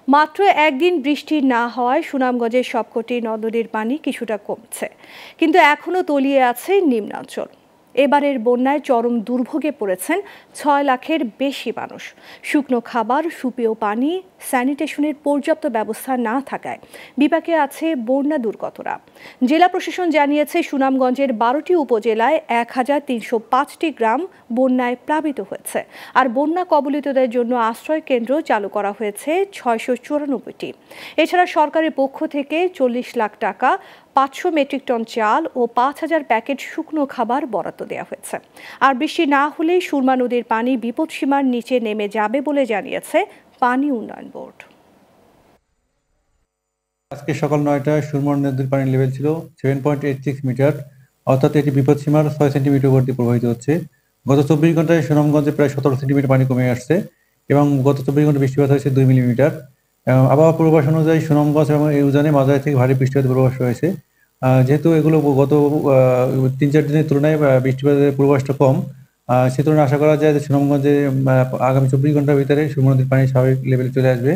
মাত্র একদিন বৃষ্টি না হওয়ায় সুনামগঞ্জের সবকটি নদ-নদীর পানি কিছুটা কমছে, কিন্তু এখনও তলিয়ে আছে নিম্নাঞ্চল। এবারের বন্যায় চরম দুর্ভোগে পড়েছেন ৬ লাখের বেশি মানুষ। শুকনো খাবার, সুপেয় পানি, স্যানিটেশনের পর্যাপ্ত ব্যবস্থা না থাকায় বিপাকে আছে বন্যা দুর্গতরা। জেলা প্রশাসন জানিয়েছে, সুনামগঞ্জের ১২টি উপজেলায় ১,৩০৫টি গ্রাম বন্যায় প্লাবিত হয়েছে, আর বন্যা কবলিতদের জন্য আশ্রয় কেন্দ্র চালু করা হয়েছে ৬৯৪টি। এছাড়া সরকারের পক্ষ থেকে ৪০ লাখ টাকা, ৫০০ মেট্রিক টন চাল ও ৫,০০০ প্যাকেট শুকনো খাবার বরাদ্দ দেওয়া হয়েছে। আর বৃষ্টি না হলেই সুরমা নদীর পানি বিপদসীমার নিচে নেমে যাবে বলে জানিয়েছে পানি উন্নয়ন বোর্ড। আজকে সকাল ৯টায় সুরমা নদীর পানির লেভেল ছিল 7.86 মিটার, অর্থাৎ এটি বিপদসীমার ৬ সেন্টিমিটার উপর দিয়ে প্রবাহিত হচ্ছে। গত ২৪ ঘন্টায় সুনামগঞ্জে প্রায় ১৭ সেন্টিমিটার পানি কমে আসছে এবং গত ২৪ ঘন্টা বৃষ্টিপাত হয়েছে ২ মিলিমিটার। আবহাওয়া পূর্বাভাস অনুযায়ী সুনামগঞ্জ এবং এই উজানে মাঝারি থেকে ভারী বৃষ্টিপাতের পূর্বাভাস রয়েছে। যেহেতু এগুলো গত ৩-৪ দিনের তুলনায় বৃষ্টিপাতের পূর্বাভাসটা কম, সে তুলনায় আশা করা যায় যে সুনামগঞ্জে আগামী ২৪ ঘন্টার ভিতরে সুরমা নদীর পানি স্বাভাবিক লেভেলে চলে আসবে।